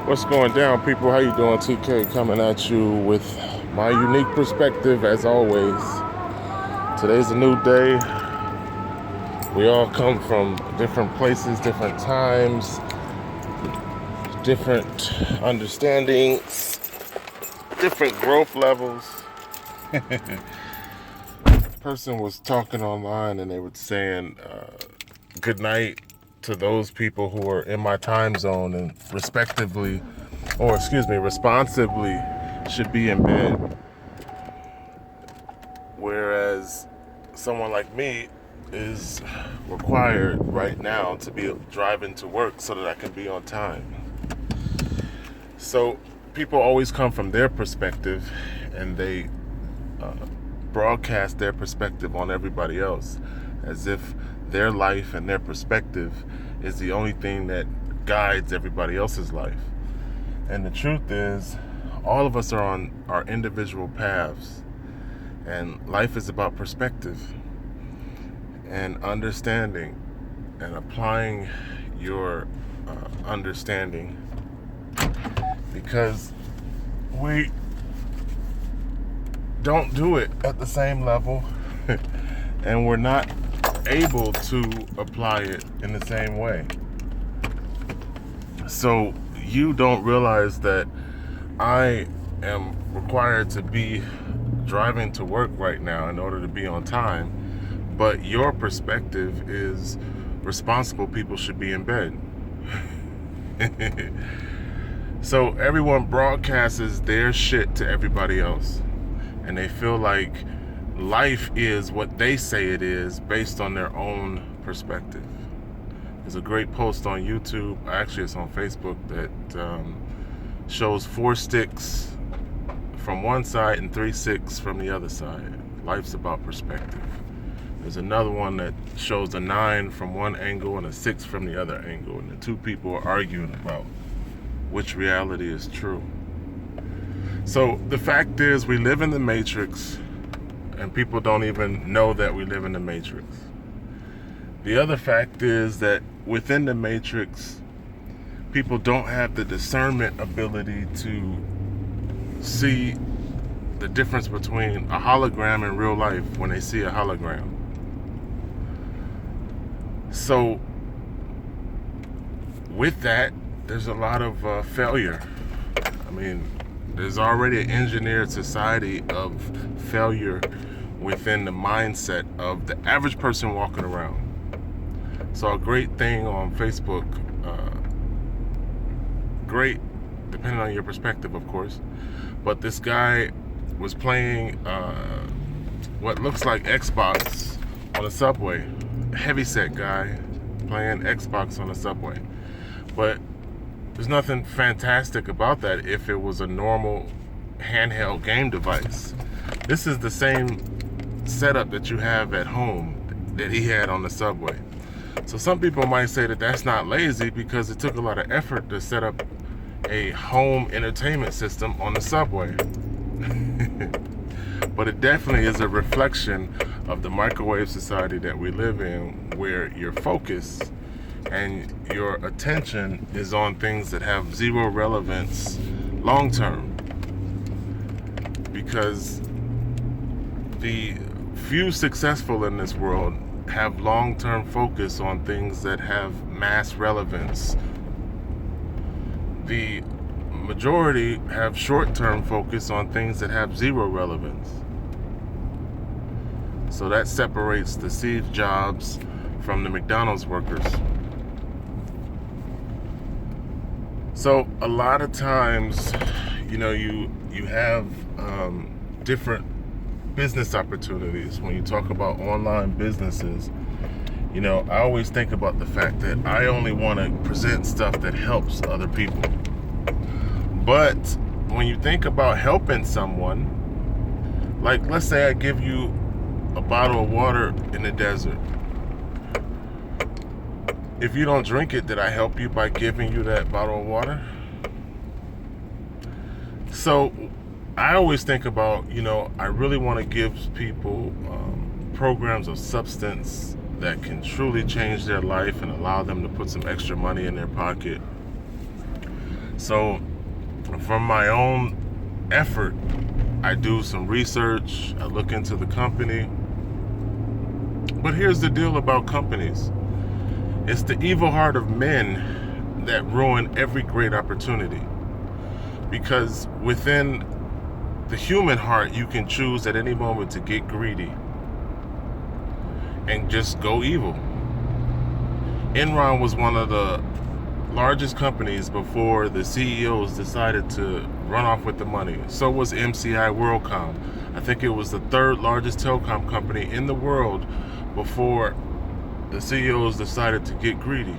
What's going down, people? How you doing? TK coming at you with my unique perspective as always. Today's a new day. We all come from different places, different times, different understandings, different growth levels. Person was talking online and they were saying good night to those people who are in my time zone and responsibly should be in bed, whereas someone like me is required right now to be driving to work so that I can be on time. So people always come from their perspective and they broadcast their perspective on everybody else as if their life and their perspective is the only thing that guides everybody else's life. And the truth is, all of us are on our individual paths, and life is about perspective and understanding and applying your understanding, because we don't do it at the same level and we're not able to apply it in the same way. So you don't realize that I am required to be driving to work right now in order to be on time, but your perspective is responsible people should be in bed. So everyone broadcasts their shit to everybody else, and they feel like life is what they say it is based on their own perspective. There's a great post on YouTube, actually it's on Facebook, that shows 4 sticks from one side and 3 sticks from the other side. Life's about perspective. There's another one that shows a 9 from one angle and a 6 from the other angle, and the two people are arguing about which reality is true. So the fact is, we live in the Matrix, and people don't even know that we live in the Matrix. The other fact is that within the Matrix, people don't have the discernment ability to see the difference between a hologram and real life when they see a hologram. So with that, there's a lot of failure. I mean, there's already an engineered society of failure within the mindset of the average person walking around. So a great thing on Facebook, great depending on your perspective, of course, but this guy was playing what looks like Xbox on a subway. Heavyset guy playing Xbox on a subway. But there's nothing fantastic about that if it was a normal handheld game device. This is the same setup that you have at home that he had on the subway. So some people might say that that's not lazy because it took a lot of effort to set up a home entertainment system on the subway. But it definitely is a reflection of the microwave society that we live in, where your focus and your attention is on things that have zero relevance long term. Because the few successful in this world have long-term focus on things that have mass relevance. The majority have short-term focus on things that have zero relevance. So that separates the Steve Jobs from the McDonald's workers. So a lot of times, you have different business opportunities. When you talk about online businesses, I always think about the fact that I only want to present stuff that helps other people. But when you think about helping someone, like let's say I give you a bottle of water in the desert. If you don't drink it, did I help you by giving you that bottle of water? So I always think about, I really want to give people programs of substance that can truly change their life and allow them to put some extra money in their pocket. So from my own effort, I do some research, I look into the company. But here's the deal about companies. It's the evil heart of men that ruin every great opportunity. Because within the human heart, you can choose at any moment to get greedy and just go evil. Enron was one of the largest companies before the CEOs decided to run off with the money. So was MCI WorldCom. I think it was the third largest telecom company in the world before the CEOs decided to get greedy.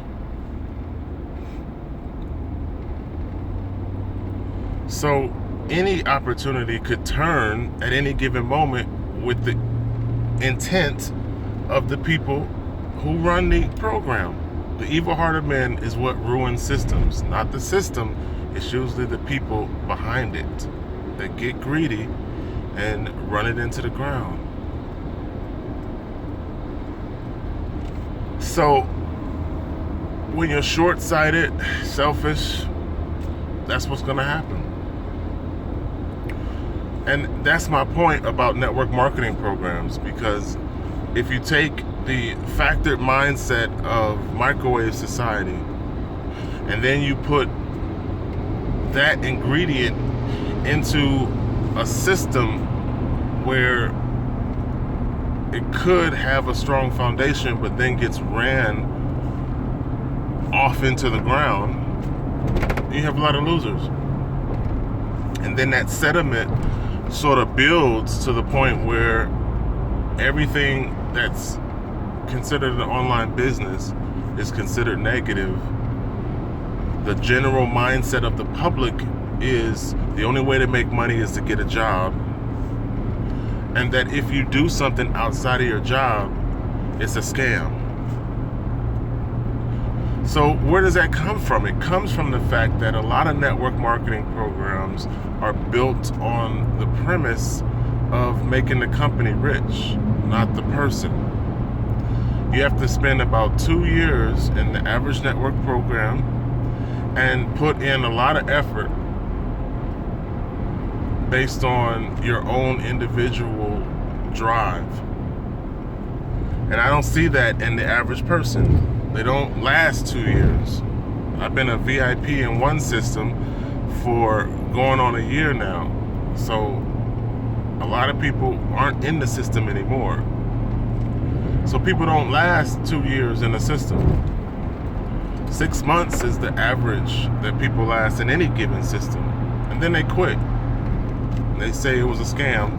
So any opportunity could turn at any given moment with the intent of the people who run the program. The evil heart of men is what ruins systems, not the system. It's usually the people behind it that get greedy and run it into the ground. So when you're short-sighted, selfish, that's what's going to happen. And that's my point about network marketing programs, because if you take the factored mindset of microwave society and then you put that ingredient into a system where it could have a strong foundation but then gets ran off into the ground, you have a lot of losers. And then that sediment sort of builds to the point where everything that's considered an online business is considered negative. The general mindset of the public is the only way to make money is to get a job, and that if you do something outside of your job, it's a scam. So where does that come from? It comes from the fact that a lot of network marketing programs are built on the premise of making the company rich, not the person. You have to spend about 2 years in the average network program and put in a lot of effort based on your own individual drive. And I don't see that in the average person. They don't last 2 years. I've been a VIP in one system for going on a year now. So a lot of people aren't in the system anymore. So people don't last 2 years in the system. 6 months is the average that people last in any given system. And then they quit. They say it was a scam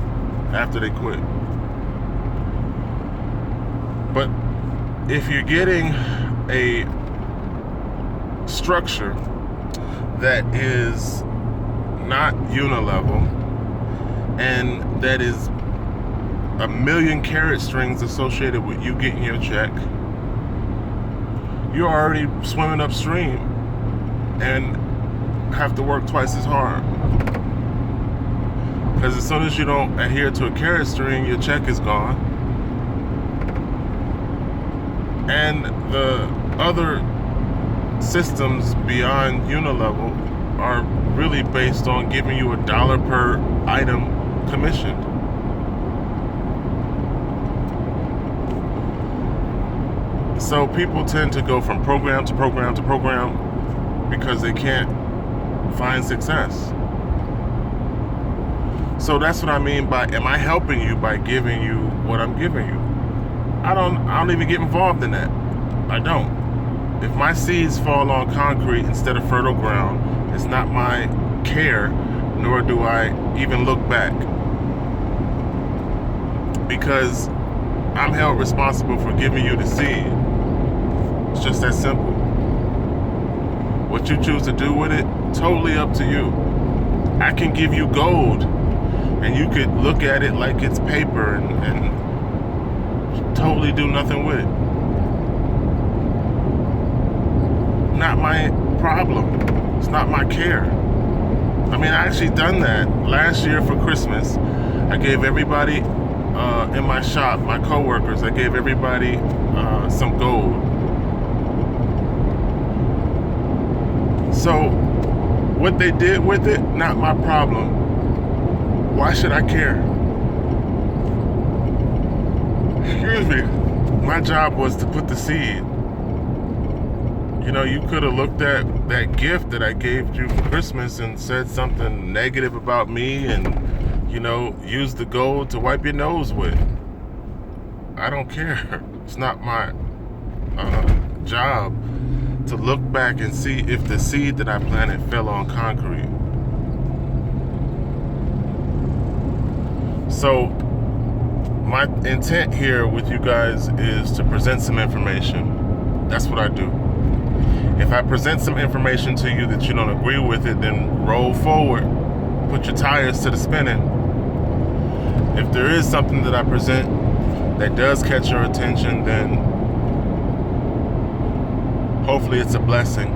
after they quit. But if you're getting a structure that is not unilevel and that is a million carrot strings associated with you getting your check, you're already swimming upstream and have to work twice as hard. Because as soon as you don't adhere to a carrot string, your check is gone. And the other systems beyond unilevel are really based on giving you $1 per item commissioned. So people tend to go from program to program to program because they can't find success. So that's what I mean by, am I helping you by giving you what I'm giving you? I don't even get involved in that. I don't. If my seeds fall on concrete instead of fertile ground, it's not my care, nor do I even look back. Because I'm held responsible for giving you the seed. It's just that simple. What you choose to do with it, totally up to you. I can give you gold, and you could look at it like it's paper and totally do nothing with it. Not my problem. It's not my care. I mean, I actually done that last year for Christmas. I gave everybody in my shop, my coworkers, I gave everybody some gold. So What they did with it, not my problem. Why should I care? Excuse me. My job was to put the seed. You know, you could have looked at that gift that I gave you for Christmas and said something negative about me and, you know, used the gold to wipe your nose with. I don't care. It's not my job to look back and see if the seed that I planted fell on concrete. So my intent here with you guys is to present some information. That's what I do. If I present some information to you that you don't agree with it, then roll forward. Put your tires to the spinning. If there is something that I present that does catch your attention, then hopefully it's a blessing.